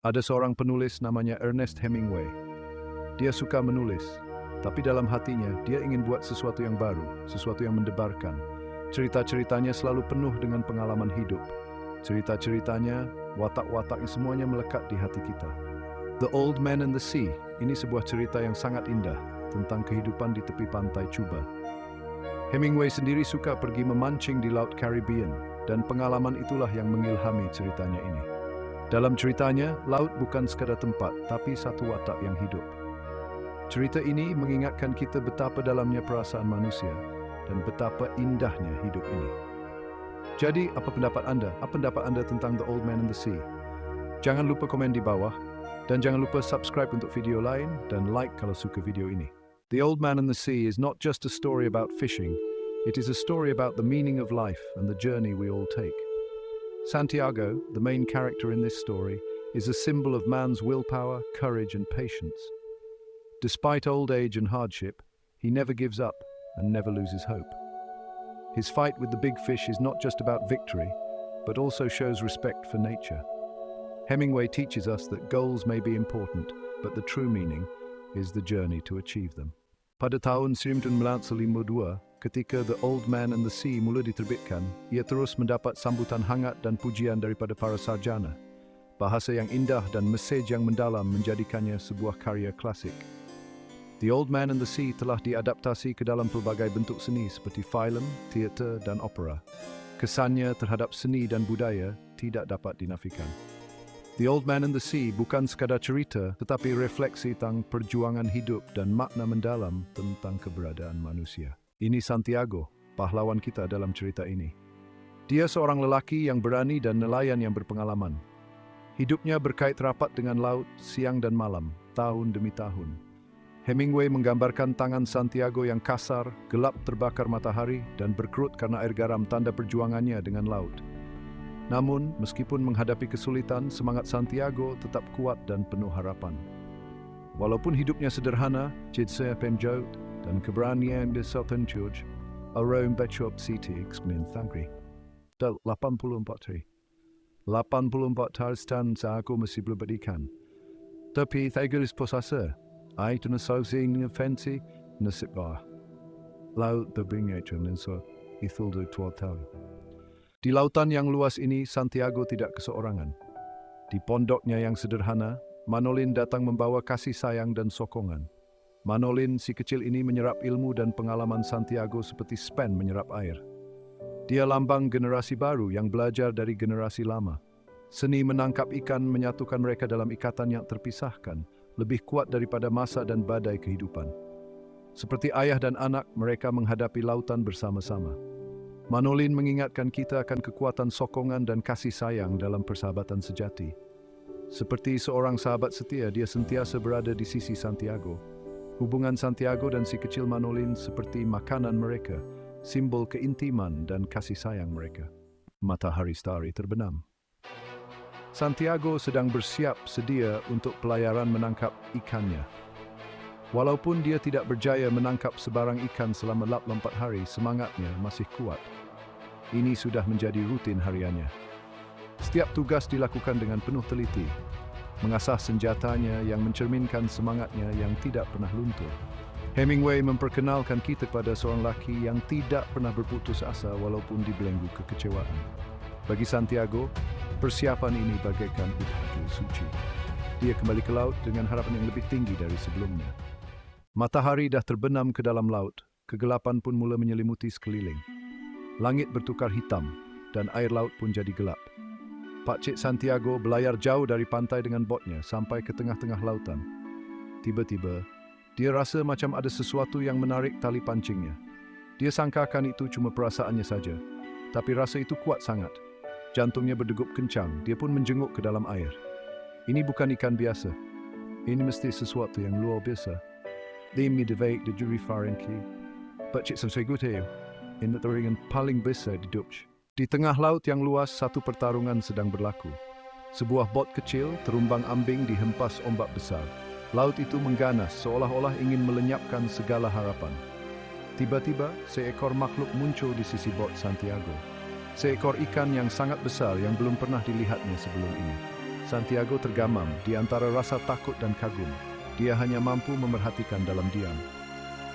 Ada seorang penulis namanya Ernest Hemingway. Dia suka menulis, tapi dalam hatinya dia ingin buat sesuatu yang baru, sesuatu yang mendebarkan. Cerita-ceritanya selalu penuh dengan pengalaman hidup. Cerita-ceritanya, watak-wataknya semuanya melekat di hati kita. The Old Man and the Sea, ini sebuah cerita yang sangat indah tentang kehidupan di tepi pantai Cuba. Hemingway sendiri suka pergi memancing di Laut Caribbean, dan pengalaman itulah yang mengilhami ceritanya ini. Dalam ceritanya, laut bukan sekadar tempat, tapi satu watak yang hidup. Cerita ini mengingatkan kita betapa dalamnya perasaan manusia dan betapa indahnya hidup ini. Jadi, apa pendapat Anda? Apa pendapat Anda tentang The Old Man and the Sea? Jangan lupa komen di bawah, dan jangan lupa subscribe untuk video lain, dan like kalau suka video ini. The Old Man and the Sea is not just a story about fishing, it is a story about the meaning of life and the journey we all take. Santiago, the main character in this story, is a symbol of man's willpower, courage, and patience. Despite old age and hardship, he never gives up and never loses hope. His fight with the big fish is not just about victory, but also shows respect for nature. Hemingway teaches us that goals may be important, but the true meaning is the journey to achieve them. Pada tahun 1952, ketika The Old Man and the Sea mula diterbitkan, ia terus mendapat sambutan hangat dan pujian daripada para sarjana. Bahasa yang indah dan mesej yang mendalam menjadikannya sebuah karya klasik. The Old Man and the Sea telah diadaptasi ke dalam pelbagai bentuk seni seperti filem, teater, dan opera. Kesannya terhadap seni dan budaya tidak dapat dinafikan. The Old Man and the Sea bukan sekadar cerita, tetapi refleksi tentang perjuangan hidup dan makna mendalam tentang keberadaan manusia. Ini Santiago, pahlawan kita dalam cerita ini. Dia seorang lelaki yang berani dan nelayan yang berpengalaman. Hidupnya berkait rapat dengan laut, siang dan malam, tahun demi tahun. Hemingway menggambarkan tangan Santiago yang kasar, gelap terbakar matahari, dan berkerut karena air garam tanda perjuangannya dengan laut. Namun, meskipun menghadapi kesulitan, semangat Santiago tetap kuat dan penuh harapan. Walaupun hidupnya sederhana, jidse penjot, dan keberanian di Southern George, Arom Bechop City Explain Thangri. 84 tahun saya aku masih belum berikan. Tapi Thagoris posasa, ai tu nasawsing fancy nasib bah. Laut berbingkai dan so ithul du 12 tahun. Di lautan yang luas ini, Santiago tidak keseorangan. Di pondoknya yang sederhana, Manolin datang membawa kasih sayang dan sokongan. Manolin, si kecil ini menyerap ilmu dan pengalaman Santiago seperti Spen menyerap air. Dia lambang generasi baru yang belajar dari generasi lama. Seni menangkap ikan menyatukan mereka dalam ikatan yang terpisahkan, lebih kuat daripada masa dan badai kehidupan. Seperti ayah dan anak, mereka menghadapi lautan bersama-sama. Manolin mengingatkan kita akan kekuatan sokongan dan kasih sayang dalam persahabatan sejati. Seperti seorang sahabat setia, dia sentiasa berada di sisi Santiago. Hubungan Santiago dan si kecil Manolin seperti makanan mereka, simbol keintiman dan kasih sayang mereka. Matahari Starry terbenam. Santiago sedang bersiap sedia untuk pelayaran menangkap ikannya. Walaupun dia tidak berjaya menangkap sebarang ikan selama 24 hari, semangatnya masih kuat. Ini sudah menjadi rutin hariannya. Setiap tugas dilakukan dengan penuh teliti, mengasah senjatanya yang mencerminkan semangatnya yang tidak pernah luntur. Hemingway memperkenalkan kita kepada seorang lelaki yang tidak pernah berputus asa walaupun dibelenggu kekecewaan. Bagi Santiago, persiapan ini bagaikan udara suci. Dia kembali ke laut dengan harapan yang lebih tinggi dari sebelumnya. Matahari dah terbenam ke dalam laut, kegelapan pun mula menyelimuti sekeliling. Langit bertukar hitam, dan air laut pun jadi gelap. Pakcik Santiago berlayar jauh dari pantai dengan botnya sampai ke tengah-tengah lautan. Tiba-tiba, dia rasa macam ada sesuatu yang menarik tali pancingnya. Dia sangkakan itu cuma perasaannya saja, tapi rasa itu kuat sangat. Jantungnya berdegup kencang, dia pun menjenguk ke dalam air. Ini bukan ikan biasa. Ini mesti sesuatu yang luar biasa. Demi devaik de juri farenki, pakcik Santiago in teringan paling besar di Dutch. Di tengah laut yang luas, satu pertarungan sedang berlaku. Sebuah bot kecil terumbang ambing dihempas ombak besar. Laut itu mengganas seolah-olah ingin melenyapkan segala harapan. Tiba-tiba, seekor makhluk muncul di sisi bot Santiago. Seekor ikan yang sangat besar yang belum pernah dilihatnya sebelum ini. Santiago tergamam di antara rasa takut dan kagum. Dia hanya mampu memerhatikan dalam diam.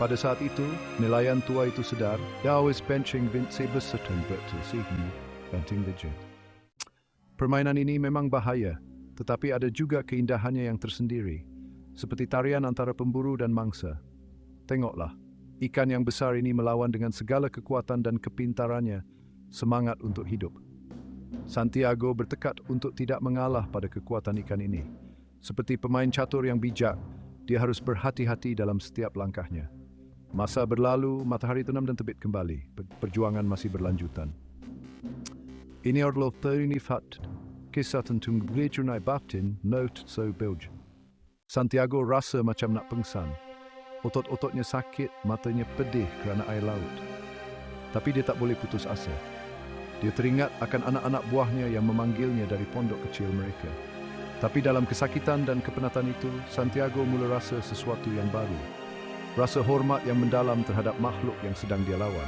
Pada saat itu, nelayan tua itu sedar, "Thou is benching Vince beserta bertersihmu, banting the. Permainan ini memang bahaya, tetapi ada juga keindahannya yang tersendiri, seperti tarian antara pemburu dan mangsa. Tengoklah, ikan yang besar ini melawan dengan segala kekuatan dan kepintarannya, semangat untuk hidup. Santiago bertekad untuk tidak mengalah pada kekuatan ikan ini. Seperti pemain catur yang bijak, dia harus berhati-hati dalam setiap langkahnya. Masa berlalu, matahari terbenam dan terbit kembali. Perjuangan masih berlanjutan. Ini adalah terinifat, kisah tentang Glecernai Baptin, note so bilge. Santiago rasa macam nak pengsan. Otot-ototnya sakit, matanya pedih kerana air laut. Tapi dia tak boleh putus asa. Dia teringat akan anak-anak buahnya yang memanggilnya dari pondok kecil mereka. Tapi dalam kesakitan dan kepenatan itu, Santiago mula rasa sesuatu yang baru. Rasa hormat yang mendalam terhadap makhluk yang sedang dia lawan.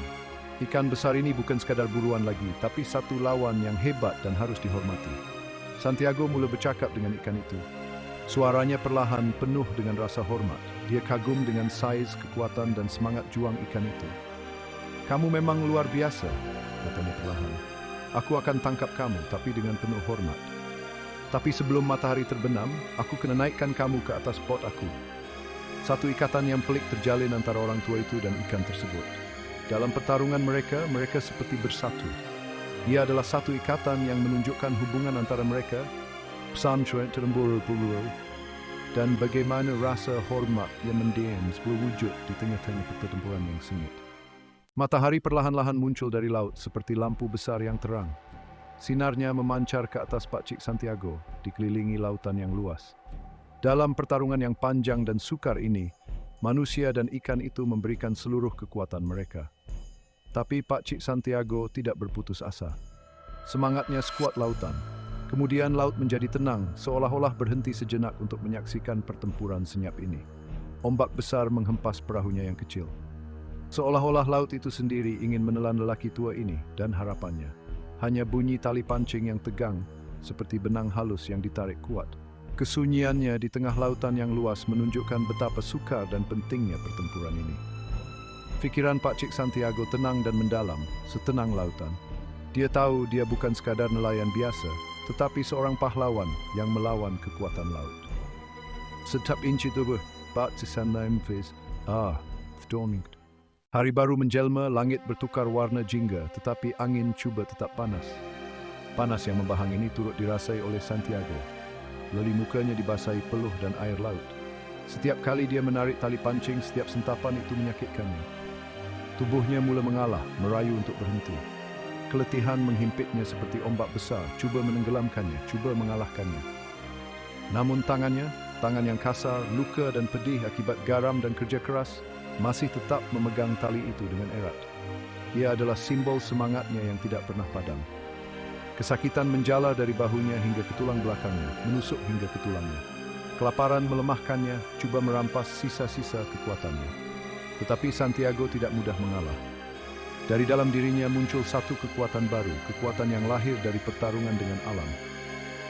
Ikan besar ini bukan sekadar buruan lagi, tapi satu lawan yang hebat dan harus dihormati. Santiago mula bercakap dengan ikan itu. Suaranya perlahan penuh dengan rasa hormat. Dia kagum dengan saiz, kekuatan dan semangat juang ikan itu. "Kamu memang luar biasa," katanya perlahan. "Aku akan tangkap kamu, tapi dengan penuh hormat. Tapi sebelum matahari terbenam, aku kena naikkan kamu ke atas pot aku." Satu ikatan yang pelik terjalin antara orang tua itu dan ikan tersebut. Dalam pertarungan mereka, mereka seperti bersatu. Ia adalah satu ikatan yang menunjukkan hubungan antara mereka, pesantren teremburu-buru, dan bagaimana rasa hormat yang mendiam berwujud di tengah-tengah pertempuran yang sengit. Matahari perlahan-lahan muncul dari laut seperti lampu besar yang terang. Sinarnya memancar ke atas Pakcik Santiago, dikelilingi lautan yang luas. Dalam pertarungan yang panjang dan sukar ini, manusia dan ikan itu memberikan seluruh kekuatan mereka. Tapi Pakcik Santiago tidak berputus asa. Semangatnya sekuat lautan. Kemudian laut menjadi tenang, seolah-olah berhenti sejenak untuk menyaksikan pertempuran senyap ini. Ombak besar menghempas perahunya yang kecil. Seolah-olah laut itu sendiri ingin menelan lelaki tua ini dan harapannya. Hanya bunyi tali pancing yang tegang, seperti benang halus yang ditarik kuat. Kesunyiannya di tengah lautan yang luas menunjukkan betapa sukar dan pentingnya pertempuran ini. Fikiran Pakcik Santiago tenang dan mendalam, setenang lautan. Dia tahu dia bukan sekadar nelayan biasa, tetapi seorang pahlawan yang melawan kekuatan laut. Setiap inci tubuh Pakcik Santiago verdoning. Hari baru menjelma, langit bertukar warna jingga, tetapi angin cuba tetap panas. Panas yang membahang ini turut dirasai oleh Santiago. Lali mukanya dibasahi peluh dan air laut. Setiap kali dia menarik tali pancing, setiap sentapan itu menyakitkannya. Tubuhnya mula mengalah, merayu untuk berhenti. Keletihan menghimpitnya seperti ombak besar, cuba menenggelamkannya, cuba mengalahkannya. Namun tangannya, tangan yang kasar, luka dan pedih akibat garam dan kerja keras, masih tetap memegang tali itu dengan erat. Ia adalah simbol semangatnya yang tidak pernah padam. Kesakitan menjala dari bahunya hingga ke tulang belakangnya, menusuk hingga ke tulangnya. Kelaparan melemahkannya, cuba merampas sisa-sisa kekuatannya. Tetapi Santiago tidak mudah mengalah. Dari dalam dirinya muncul satu kekuatan baru, kekuatan yang lahir dari pertarungan dengan alam.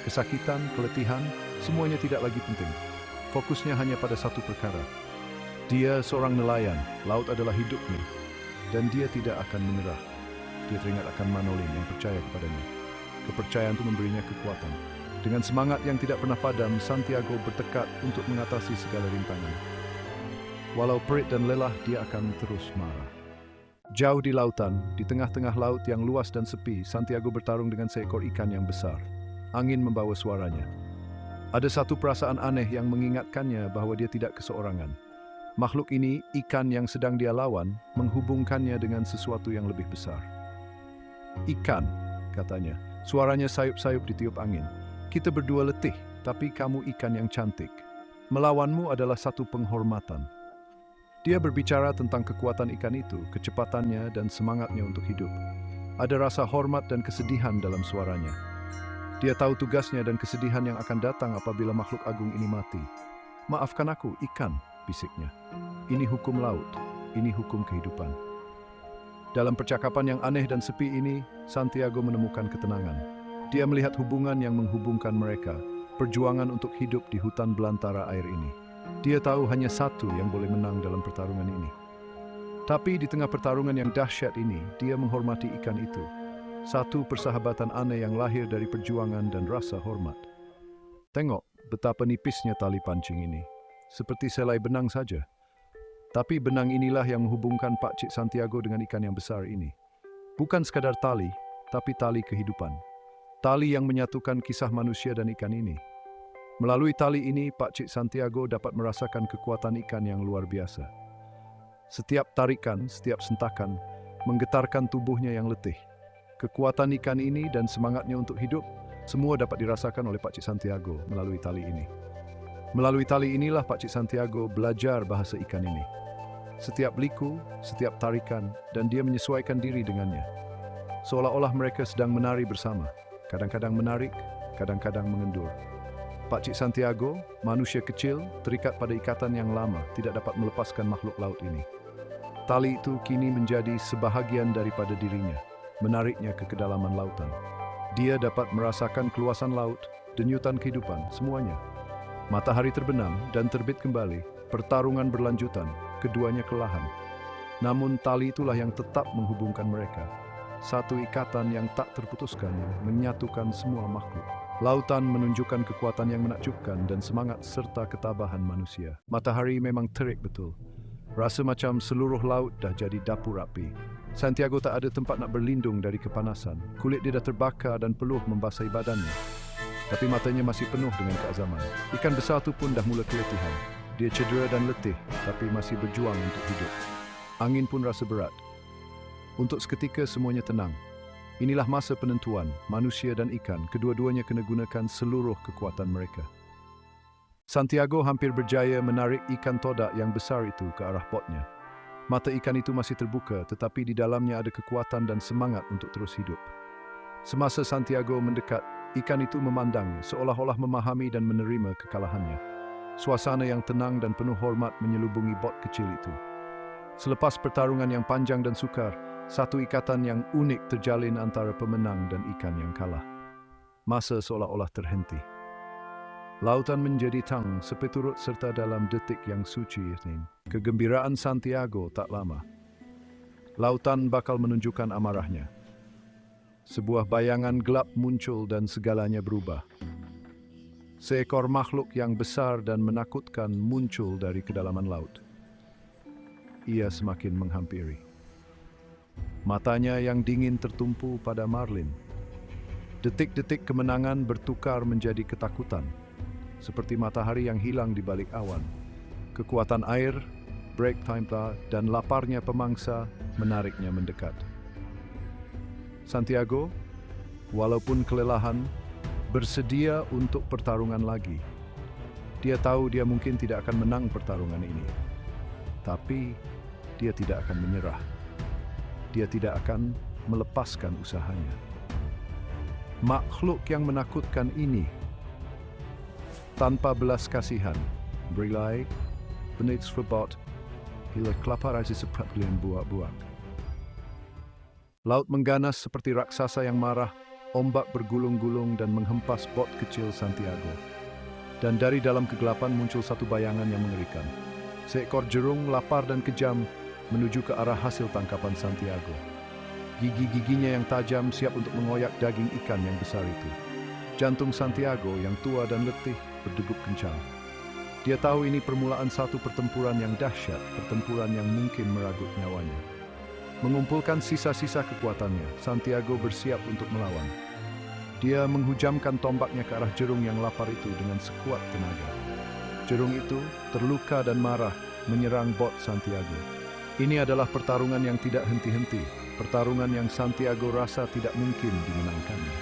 Kesakitan, keletihan, semuanya tidak lagi penting. Fokusnya hanya pada satu perkara. Dia seorang nelayan, laut adalah hidupnya, dan dia tidak akan menyerah. Dia teringat akan Manolin yang percaya kepadanya. Kepercayaan itu memberinya kekuatan. Dengan semangat yang tidak pernah padam, Santiago bertekad untuk mengatasi segala rintangan. Walau perit dan lelah, dia akan terus marah. Jauh di lautan, di tengah-tengah laut yang luas dan sepi, Santiago bertarung dengan seekor ikan yang besar. Angin membawa suaranya. Ada satu perasaan aneh yang mengingatkannya bahwa dia tidak keseorangan. Makhluk ini, ikan yang sedang dia lawan, menghubungkannya dengan sesuatu yang lebih besar. "Ikan," katanya. Suaranya sayup-sayup ditiup angin. "Kita berdua letih, tapi kamu ikan yang cantik. Melawanmu adalah satu penghormatan." Dia berbicara tentang kekuatan ikan itu, kecepatannya dan semangatnya untuk hidup. Ada rasa hormat dan kesedihan dalam suaranya. Dia tahu tugasnya dan kesedihan yang akan datang apabila makhluk agung ini mati. "Maafkan aku, ikan," bisiknya. "Ini hukum laut, ini hukum kehidupan." Dalam percakapan yang aneh dan sepi ini, Santiago menemukan ketenangan. Dia melihat hubungan yang menghubungkan mereka, perjuangan untuk hidup di hutan belantara air ini. Dia tahu hanya satu yang boleh menang dalam pertarungan ini. Tapi di tengah pertarungan yang dahsyat ini, dia menghormati ikan itu. Satu persahabatan aneh yang lahir dari perjuangan dan rasa hormat. Tengok betapa nipisnya tali pancing ini. Seperti selai benang saja. Tapi benang inilah yang menghubungkan Pak Cik Santiago dengan ikan yang besar ini. Bukan sekadar tali, tapi tali kehidupan. Tali yang menyatukan kisah manusia dan ikan ini. Melalui tali ini, Pak Cik Santiago dapat merasakan kekuatan ikan yang luar biasa. Setiap tarikan, setiap sentakan, menggetarkan tubuhnya yang letih. Kekuatan ikan ini dan semangatnya untuk hidup, semua dapat dirasakan oleh Pak Cik Santiago melalui tali ini. Melalui tali inilah Pak Cik Santiago belajar bahasa ikan ini. Setiap liku, setiap tarikan, dan dia menyesuaikan diri dengannya. Seolah-olah mereka sedang menari bersama, kadang-kadang menarik, kadang-kadang mengendur. Pak Cik Santiago, manusia kecil, terikat pada ikatan yang lama, tidak dapat melepaskan makhluk laut ini. Tali itu kini menjadi sebahagian daripada dirinya, menariknya ke kedalaman lautan. Dia dapat merasakan keluasan laut, denyutan kehidupan, semuanya. Matahari terbenam dan terbit kembali, pertarungan berlanjutan, keduanya kelelahan. Namun tali itulah yang tetap menghubungkan mereka. Satu ikatan yang tak terputuskan, menyatukan semua makhluk. Lautan menunjukkan kekuatan yang menakjubkan dan semangat serta ketabahan manusia. Matahari memang terik betul. Rasa macam seluruh laut dah jadi dapur api. Santiago tak ada tempat nak berlindung dari kepanasan. Kulit dia dah terbakar dan peluh membasahi badannya. Tapi matanya masih penuh dengan keazaman. Ikan besar tu pun dah mula keletihan. Dia cedera dan letih, tapi masih berjuang untuk hidup. Angin pun rasa berat. Untuk seketika semuanya tenang. Inilah masa penentuan, manusia dan ikan, kedua-duanya kena gunakan seluruh kekuatan mereka. Santiago hampir berjaya menarik ikan todak yang besar itu ke arah potnya. Mata ikan itu masih terbuka, tetapi di dalamnya ada kekuatan dan semangat untuk terus hidup. Semasa Santiago mendekat, ikan itu memandangnya, seolah-olah memahami dan menerima kekalahannya. Suasana yang tenang dan penuh hormat menyelubungi bot kecil itu. Selepas pertarungan yang panjang dan sukar, satu ikatan yang unik terjalin antara pemenang dan ikan yang kalah. Masa seolah-olah terhenti. Lautan menjadi tenang sepi turut serta dalam detik yang suci ini. Kegembiraan Santiago tak lama. Lautan bakal menunjukkan amarahnya. Sebuah bayangan gelap muncul dan segalanya berubah. Seekor makhluk yang besar dan menakutkan muncul dari kedalaman laut. Ia semakin menghampiri. Matanya yang dingin tertumpu pada Marlin. Detik-detik kemenangan bertukar menjadi ketakutan, seperti matahari yang hilang di balik awan. Kekuatan air, break time dan laparnya pemangsa menariknya mendekat. Santiago, walaupun kelelahan, bersedia untuk pertarungan lagi. Dia tahu dia mungkin tidak akan menang pertarungan ini. Tapi dia tidak akan menyerah. Dia tidak akan melepaskan usahanya. Makhluk yang menakutkan ini, tanpa belas kasihan, berilai, benits verbot, hila kelapar aja seperti yang buak-buak. Laut mengganas seperti raksasa yang marah, ombak bergulung-gulung dan menghempas bot kecil Santiago. Dan dari dalam kegelapan muncul satu bayangan yang mengerikan. Seekor jerung lapar dan kejam menuju ke arah hasil tangkapan Santiago. Gigi-giginya yang tajam siap untuk mengoyak daging ikan yang besar itu. Jantung Santiago yang tua dan letih berdegup kencang. Dia tahu ini permulaan satu pertempuran yang dahsyat, pertempuran yang mungkin meraguk nyawanya. Mengumpulkan sisa-sisa kekuatannya, Santiago bersiap untuk melawan. Dia menghujamkan tombaknya ke arah jerung yang lapar itu dengan sekuat tenaga. Jerung itu terluka dan marah menyerang bot Santiago. Ini adalah pertarungan yang tidak henti-henti, pertarungan yang Santiago rasa tidak mungkin dimenangkannya.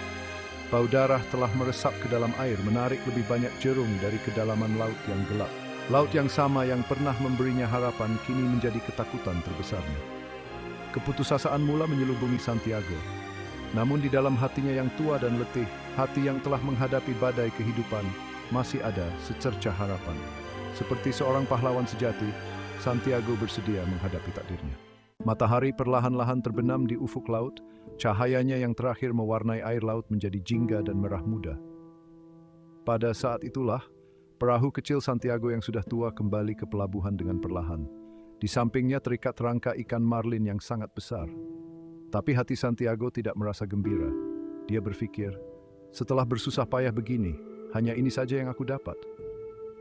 Bau darah telah meresap ke dalam air, menarik lebih banyak jerung dari kedalaman laut yang gelap. Laut yang sama yang pernah memberinya harapan kini menjadi ketakutan terbesarnya. Keputusasaan mula menyelubungi Santiago. Namun di dalam hatinya yang tua dan letih, hati yang telah menghadapi badai kehidupan, masih ada secercah harapan. Seperti seorang pahlawan sejati, Santiago bersedia menghadapi takdirnya. Matahari perlahan-lahan terbenam di ufuk laut, cahayanya yang terakhir mewarnai air laut menjadi jingga dan merah muda. Pada saat itulah, perahu kecil Santiago yang sudah tua kembali ke pelabuhan dengan perlahan. Di sampingnya terikat rangka ikan marlin yang sangat besar. Tapi hati Santiago tidak merasa gembira. Dia berpikir, setelah bersusah payah begini, hanya ini saja yang aku dapat.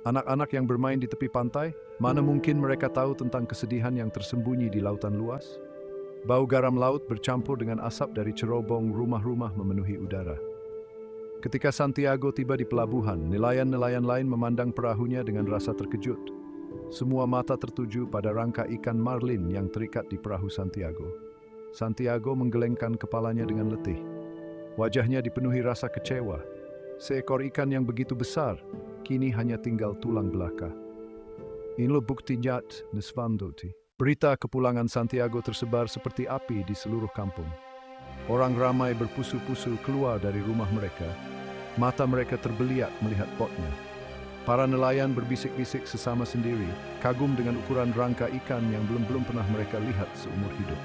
Anak-anak yang bermain di tepi pantai, mana mungkin mereka tahu tentang kesedihan yang tersembunyi di lautan luas? Bau garam laut bercampur dengan asap dari cerobong rumah-rumah memenuhi udara. Ketika Santiago tiba di pelabuhan, nelayan-nelayan lain memandang perahunya dengan rasa terkejut. Semua mata tertuju pada rangka ikan marlin yang terikat di perahu Santiago. Santiago menggelengkan kepalanya dengan letih. Wajahnya dipenuhi rasa kecewa. Seekor ikan yang begitu besar, kini hanya tinggal tulang belaka. Inilah bukti nyata Nesvandoti. Berita kepulangan Santiago tersebar seperti api di seluruh kampung. Orang ramai berpusu-pusu keluar dari rumah mereka. Mata mereka terbeliak melihat potnya. Para nelayan berbisik-bisik sesama sendiri, kagum dengan ukuran rangka ikan yang belum pernah mereka lihat seumur hidup.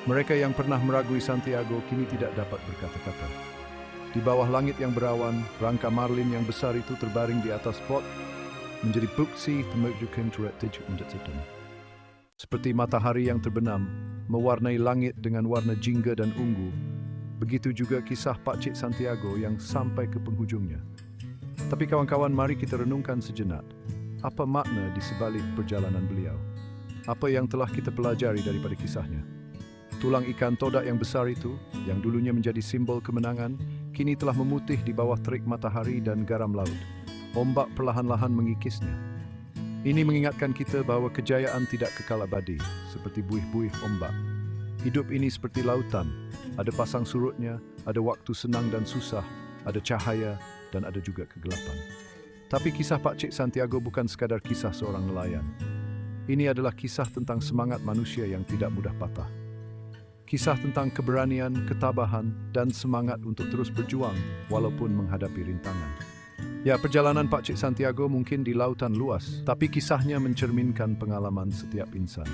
Mereka yang pernah meragui Santiago kini tidak dapat berkata-kata. Di bawah langit yang berawan, rangka marlin yang besar itu terbaring di atas pot, menjadi bukti menunjukkan ketujuan. Seperti matahari yang terbenam, mewarnai langit dengan warna jingga dan ungu, begitu juga kisah Pakcik Santiago yang sampai ke penghujungnya. Tapi kawan-kawan, mari kita renungkan sejenak. Apa makna di sebalik perjalanan beliau? Apa yang telah kita pelajari daripada kisahnya? Tulang ikan todak yang besar itu, yang dulunya menjadi simbol kemenangan, kini telah memutih di bawah terik matahari dan garam laut. Ombak perlahan-lahan mengikisnya. Ini mengingatkan kita bahwa kejayaan tidak kekal abadi, seperti buih-buih ombak. Hidup ini seperti lautan, ada pasang surutnya, ada waktu senang dan susah, ada cahaya, dan ada juga kegelapan. Tapi kisah Pakcik Santiago bukan sekadar kisah seorang nelayan. Ini adalah kisah tentang semangat manusia yang tidak mudah patah. Kisah tentang keberanian, ketabahan, dan semangat untuk terus berjuang walaupun menghadapi rintangan. Ya, perjalanan Pakcik Santiago mungkin di lautan luas, tapi kisahnya mencerminkan pengalaman setiap insan.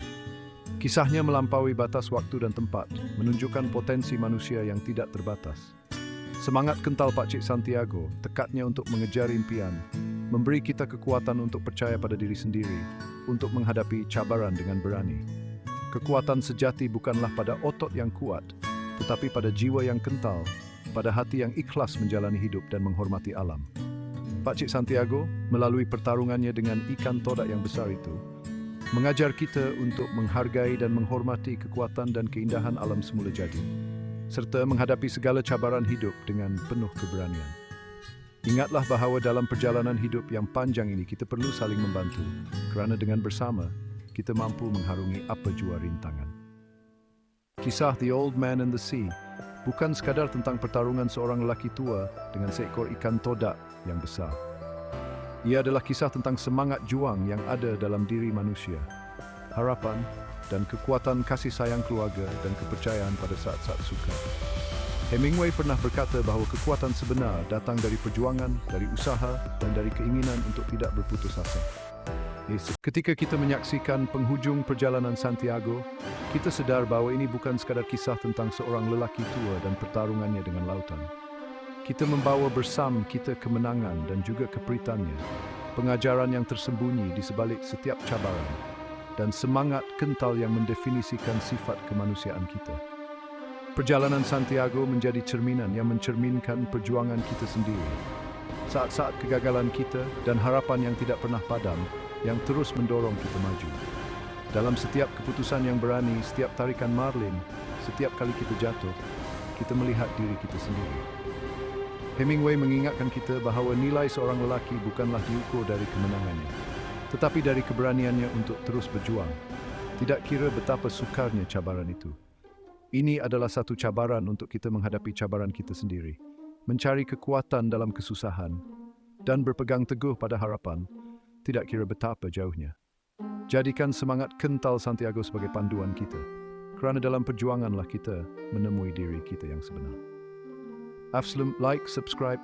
Kisahnya melampaui batas waktu dan tempat, menunjukkan potensi manusia yang tidak terbatas. Semangat kental Pakcik Santiago, tekadnya untuk mengejar impian, memberi kita kekuatan untuk percaya pada diri sendiri, untuk menghadapi cabaran dengan berani. Kekuatan sejati bukanlah pada otot yang kuat, tetapi pada jiwa yang kental, pada hati yang ikhlas menjalani hidup dan menghormati alam. Pakcik Santiago, melalui pertarungannya dengan ikan todak yang besar itu, mengajar kita untuk menghargai dan menghormati kekuatan dan keindahan alam semula jadi, serta menghadapi segala cabaran hidup dengan penuh keberanian. Ingatlah bahawa dalam perjalanan hidup yang panjang ini kita perlu saling membantu, kerana dengan bersama, kita mampu mengharungi apa jua rintangan. Kisah The Old Man and the Sea bukan sekadar tentang pertarungan seorang lelaki tua dengan seekor ikan todak yang besar. Ia adalah kisah tentang semangat juang yang ada dalam diri manusia, harapan dan kekuatan kasih sayang keluarga dan kepercayaan pada saat-saat sukar. Hemingway pernah berkata bahawa kekuatan sebenar datang dari perjuangan, dari usaha dan dari keinginan untuk tidak berputus asa. Ketika kita menyaksikan penghujung perjalanan Santiago, kita sedar bahawa ini bukan sekadar kisah tentang seorang lelaki tua dan pertarungannya dengan lautan. Kita membawa bersama kita kemenangan dan juga keperitannya, pengajaran yang tersembunyi di sebalik setiap cabaran, dan semangat kental yang mendefinisikan sifat kemanusiaan kita. Perjalanan Santiago menjadi cerminan yang mencerminkan perjuangan kita sendiri. Saat-saat kegagalan kita dan harapan yang tidak pernah padam, yang terus mendorong kita maju. Dalam setiap keputusan yang berani, setiap tarikan marlin, setiap kali kita jatuh, kita melihat diri kita sendiri. Hemingway mengingatkan kita bahawa nilai seorang lelaki bukanlah diukur dari kemenangannya, tetapi dari keberaniannya untuk terus berjuang, tidak kira betapa sukarnya cabaran itu. Ini adalah satu cabaran untuk kita menghadapi cabaran kita sendiri, mencari kekuatan dalam kesusahan, dan berpegang teguh pada harapan, tidak kira betapa jauhnya. Jadikan semangat kental Santiago sebagai panduan kita, kerana dalam perjuanganlah kita menemui diri kita yang sebenar. Like, subscribe,